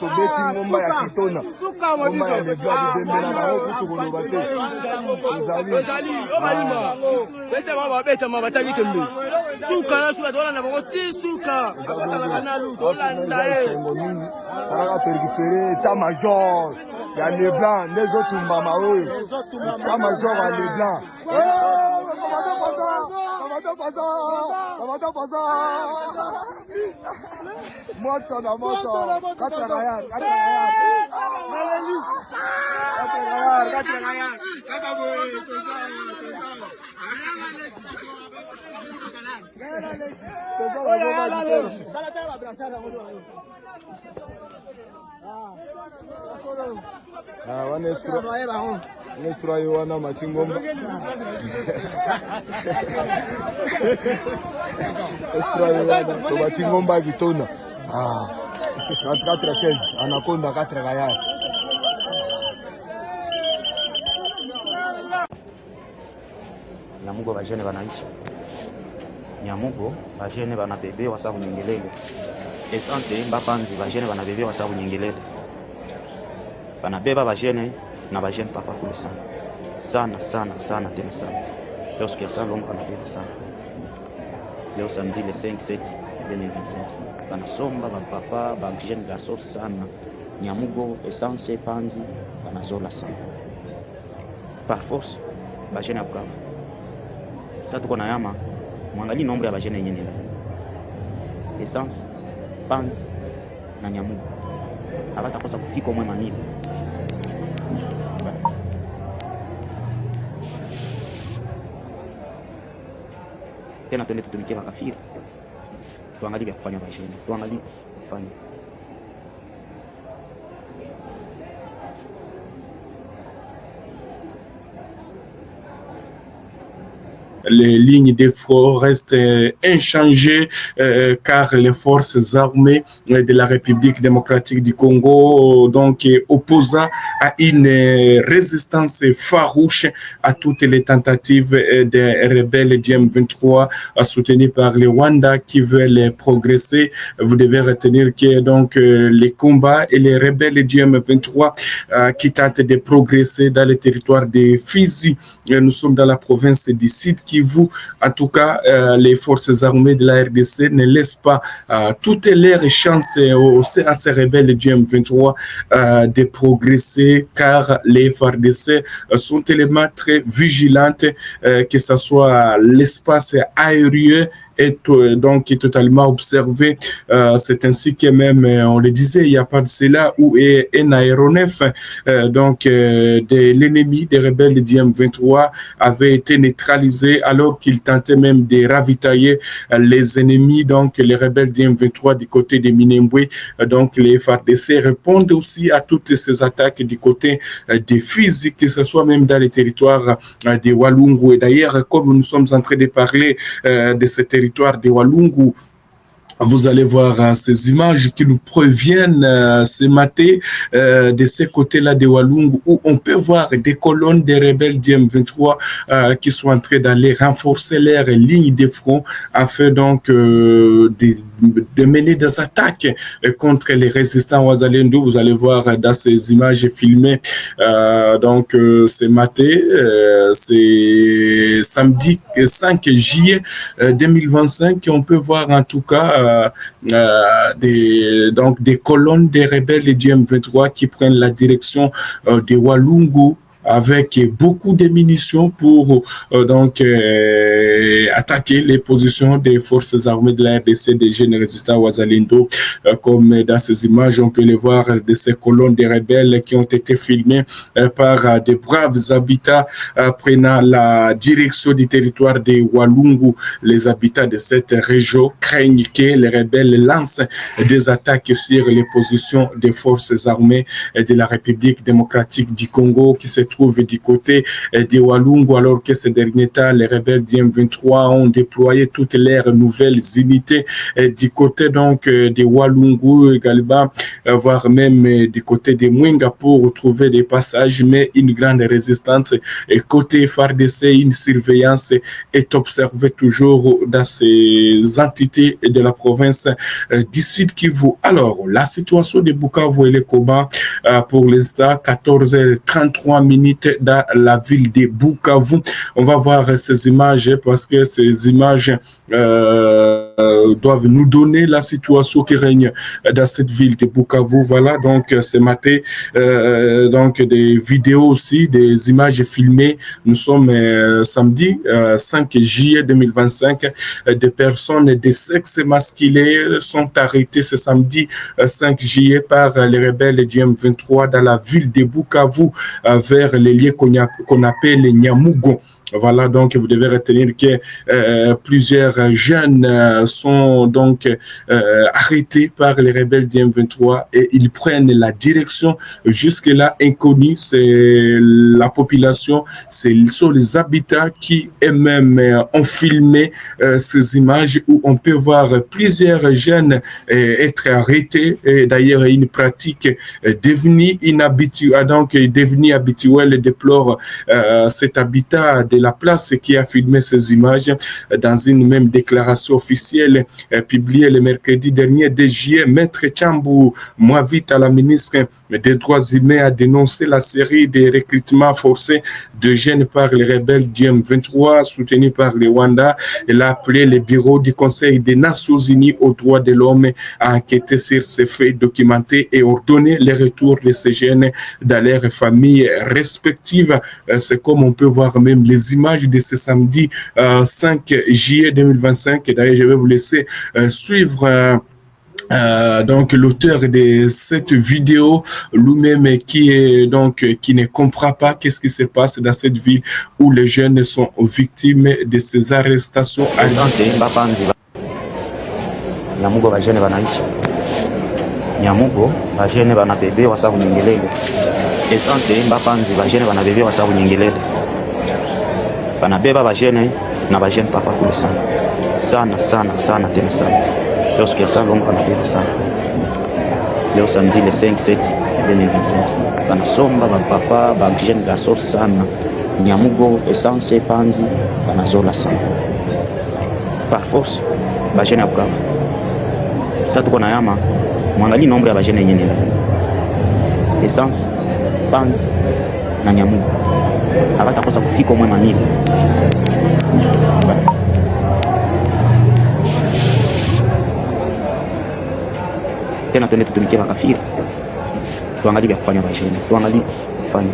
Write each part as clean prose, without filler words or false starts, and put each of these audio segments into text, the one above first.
Tobeti ngomba ya kitona. Ngomba ya lebla di bembela na rotu tukoloba te. Ozali, obalima. Pese baba beta mabataki tembe. Suka na suka dola na boko ti suka. Akosala kanalu dola ndae. Para periféré état major. Ya lebla nezo tumba mawe. État major ya lebla. Moto na moto. Kata rayar. Nuestro wana machingomba. Nuestro wana to machingomba kitona. 4-16 anaconda 4 gayar. Nyamugo bajene banaishi. Nyamugo bajene banabebewa sabu nyingelele. Essence mbapanzi bajene banabebewa sabu nyingelele. Banabeba bajene na bajene papa kule sana. Sana tena sana. Leo siku ya salon banabeba sana. Leo samedi le 5-7 2025. Banasomba bapapa bajene garçon sana. Nyamugo essence panzi banazola sana. Par force bajene ya Bukavu. Sasa tuko na yama mwangalie nombre ya bajene yenyewe ndani. Essence, panzi na Nyamugo. Abata kosa kufika mwe manini. Tena twende tutumikie makafiri. Tuangalie vya kufanya bajene. Tuangalie kufanya. Les lignes de front restent inchangées car les forces armées de la République démocratique du Congo donc opposent à une résistance farouche à toutes les tentatives des rebelles du M23 soutenus par les Rwandais qui veulent progresser. Vous devez retenir que donc les combats et les rebelles du M23 qui tentent de progresser dans le territoire de Fizi. Nous sommes dans la province du Sud Kivu. En tout cas, les forces armées de la RDC ne laissent pas toutes leurs chances à ces rebelles du M23 de progresser car les FARDC sont tellement très vigilantes que ce soit l'espace aérien est donc totalement observé. C'est ainsi que même, on le disait, il n'y a pas de cela, où est un aéronef de l'ennemi des rebelles du M23 avait été neutralisé alors qu'il tentait même de ravitailler les ennemis, donc les rebelles du M23 du côté de Minembwe. Donc les FARDC répondent aussi à toutes ces attaques du côté des Fizi, que ce soit même dans les territoires de Walungu. Et d'ailleurs, comme nous sommes en train de parler de ces territoires de Walungu, vous allez voir ces images qui nous proviennent ce matin de ces côtés-là de Walungu, où on peut voir des colonnes des rebelles du M23 qui sont en train d'aller renforcer leurs lignes de front afin donc de mener des attaques contre les résistants Wazalendo. Vous allez voir dans ces images filmées ce matin, c'est samedi 5 juillet 2025, on peut voir en tout cas des colonnes des rebelles du M23 qui prennent la direction de Walungu avec beaucoup de munitions pour attaquer les positions des forces armées de la RDC, des jeunes résistants Wazalendo. Comme dans ces images, on peut les voir de ces colonnes de rebelles qui ont été filmées par des braves habitants prenant la direction du territoire de Walungu. Les habitants de cette région craignent que les rebelles lancent des attaques sur les positions des forces armées de la République démocratique du Congo qui se trouvent trouve du côté des Walungu, alors que ces derniers temps, les rebelles du M23 ont déployé toutes leurs nouvelles unités du côté donc des Walungu également, voire même du côté des Mwenga pour trouver des passages, mais une grande résistance. Et côté FARDC, une surveillance est observée toujours dans ces entités de la province du Sud Kivu. Alors, la situation de Bukavu et les combats pour l'instant, 14h33 dans la ville de Bukavu. On va voir ces images parce que ces images doivent nous donner la situation qui règne dans cette ville de Bukavu. Voilà, donc ce matin, donc des vidéos aussi, des images filmées. Nous sommes samedi 5 juillet 2025. Des personnes de sexe masculin sont arrêtées ce samedi 5 juillet par les rebelles du M23 dans la ville de Bukavu vers les lieux qu'on appelle les Nyamugo. Voilà, donc vous devez retenir que plusieurs jeunes sont donc arrêtés par les rebelles du M23 et ils prennent la direction jusque-là inconnue. C'est la population, ce sont les habitants qui eux-mêmes ont filmé ces images où on peut voir plusieurs jeunes être arrêtés. Et d'ailleurs, une pratique devenue inhabituelle, donc devenue habituelle, déplore cet habitat de la place qui a filmé ces images dans une même déclaration officielle publiée le mercredi dernier de juillet. Maître Tchambou Mwavita, la ministre des Droits humains, a dénoncé la série de recrutements forcés de jeunes par les rebelles du M23 soutenus par le Rwanda. Elle a appelé le bureau du Conseil des Nations Unies aux droits de l'homme à enquêter sur ces faits documentés et ordonner le retour de ces jeunes dans leurs familles respectives. C'est comme on peut voir même les images de ce samedi 5 juillet 2025. Et d'ailleurs, je vais vous laisser suivre donc l'auteur de cette vidéo lui-même qui ne comprend pas qu'est-ce qui se passe dans cette ville où les jeunes sont victimes de ces arrestations. Nyamugo bajene banaishi. Nyamugo bajene banabebewa sabu nyingelele. Essence mbapanzi bajene banabebewa sabu nyingelele. Banabeba bajene na bajene papa kule sana. Sana tena sana. Leo siku ya salongo banabeba sana. Leo samedi le 5/7 2025. Banasomba bapapa bajene gaso sana. Nyamugo essence panzi banazola sana. Par force bajene Bukavu. Sasa tuko na yama mwangalie nombre ya bajene yenyewe nila essence panzi na Nyamugo abatakosa kufika mwe manili tena twende tutumikie bakafiri tuangalie vya kufanya bajene tuangalie kufanya.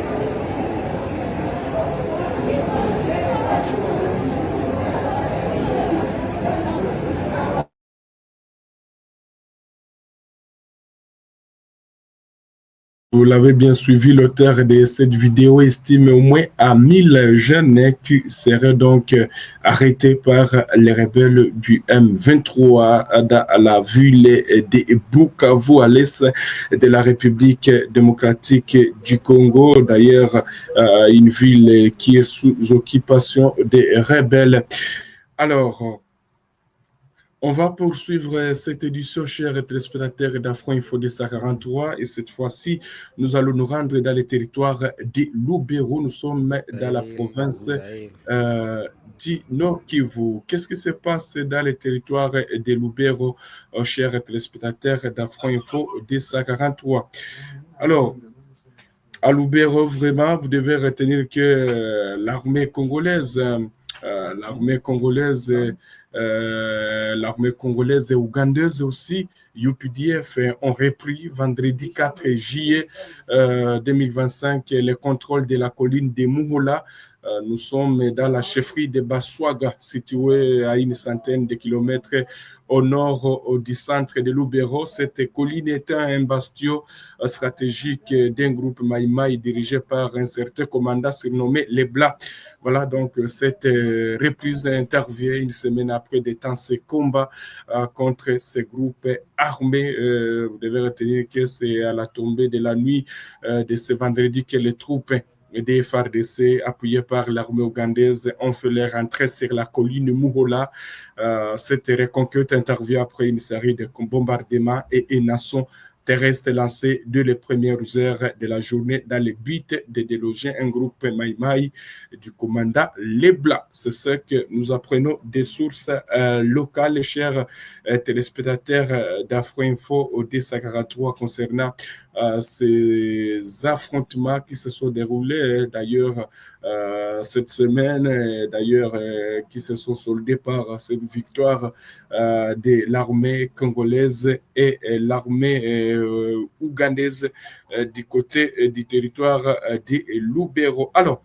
Vous l'avez bien suivi, l'auteur de cette vidéo estime au moins à 1000 jeunes qui seraient donc arrêtés par les rebelles du M23 dans la ville de Bukavu à l'est de la République démocratique du Congo. D'ailleurs, une ville qui est sous occupation des rebelles. Alors, on va poursuivre cette édition, chers téléspectateurs d'Afro Info 243, et cette fois-ci, nous allons nous rendre dans le territoire de Lubero. Nous sommes dans la province du Nord Kivu. Qu'est-ce qui se passe dans le territoire de Lubero, chers téléspectateurs d'Afro Info 243? Alors, à Lubero, vraiment, vous devez retenir que l'armée congolaise et ougandaise aussi, UPDF, ont repris vendredi 4 juillet 2025 le contrôle de la colline de Muhula. Nous sommes dans la chefferie de Baswaga, située à une centaine de kilomètres au nord du centre de Lubero. Cette colline étant un bastion stratégique d'un groupe Maïmaï dirigé par un certain commandant surnommé Les Blancs. Voilà, donc cette reprise intervient une semaine après des intenses combats contre ces groupes armés. Vous devez retenir que c'est à la tombée de la nuit de ce vendredi que les troupes des FARDC appuyés par l'armée ougandaise ont fait leur entrée sur la colline Muhola. Cette reconquête intervient après une série de bombardements et une assaut terrestre lancé dès les premières heures de la journée dans le but de déloger un groupe Maïmaï du commandant Leblanc. C'est ce que nous apprenons des sources locales, chers téléspectateurs d'Afro-Info au D143 concernant ces affrontements qui se sont déroulés d'ailleurs cette semaine, d'ailleurs qui se sont soldés par cette victoire de l'armée congolaise et l'armée ougandaise du côté du territoire de Lubero. Alors,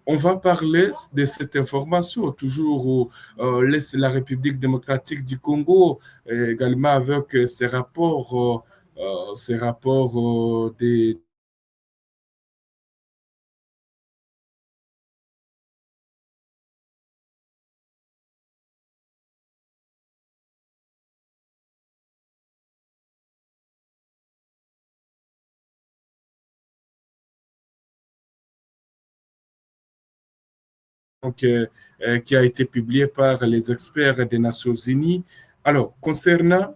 on va parler de cette information, toujours au l'Est de la République démocratique du Congo, également avec ces rapports des donc, qui a été publié par les experts des Nations Unies. Alors, concernant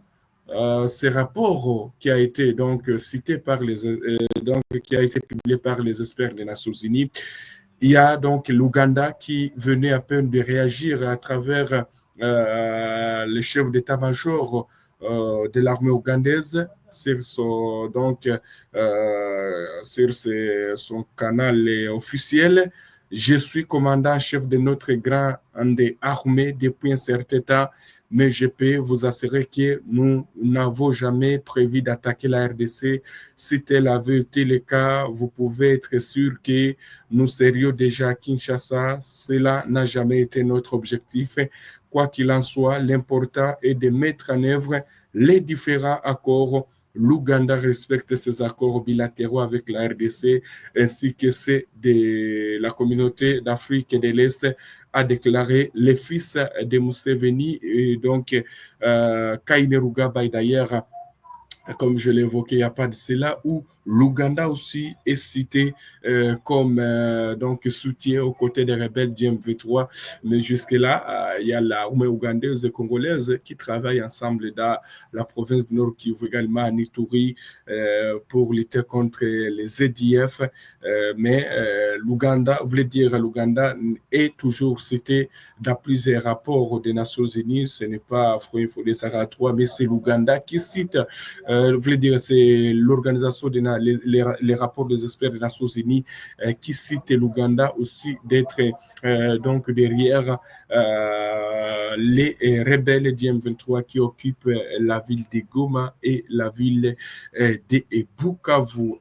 ces rapports qui a été donc cité par donc qui a été publié par les experts des Nations Unies, il y a donc l'Ouganda qui venait à peine de réagir à travers le chef d'état-major de l'armée ougandaise sur son, donc, sur son canal officiel. Je suis commandant-chef de notre grande armée depuis un certain temps, mais je peux vous assurer que nous n'avons jamais prévu d'attaquer la RDC. Si tel avait été le cas, vous pouvez être sûr que nous serions déjà à Kinshasa. Cela n'a jamais été notre objectif. Quoi qu'il en soit, l'important est de mettre en œuvre les différents accords. L'Ouganda respecte ses accords bilatéraux avec la RDC ainsi que ceux de la communauté d'Afrique de l'Est, a déclaré le fils de Museveni, et donc Kainerugaba, d'ailleurs, comme je l'ai évoqué il n'y a pas de cela, où l'Ouganda aussi est cité comme donc soutien aux côtés des rebelles du M23. Mais jusque-là, il y a l'armée ougandaise et congolaise qui travaillent ensemble dans la province du Nord Kivu, également à Ituri, pour lutter contre les EDF. Mais l'Ouganda, voulait dire l'Ouganda est toujours cité dans plusieurs rapports des Nations Unies. Ce n'est pas Afro-Info des Sahara 3, mais c'est l'Ouganda qui cite voulais dire, c'est l'organisation, les rapports des experts des Nations Unies qui citent l'Ouganda aussi d'être donc derrière les rebelles du M23 qui occupent la ville de Goma et la ville de Bukavu.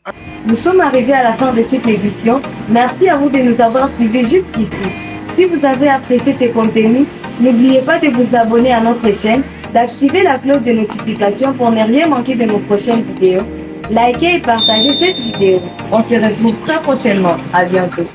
Nous sommes arrivés à la fin de cette édition. Merci à vous de nous avoir suivis jusqu'ici. Si vous avez apprécié ces contenus, n'oubliez pas de vous abonner à notre chaîne, d'activer la cloche de notification pour ne rien manquer de nos prochaines vidéos. Likez et partagez cette vidéo. On se retrouve très prochainement. À bientôt.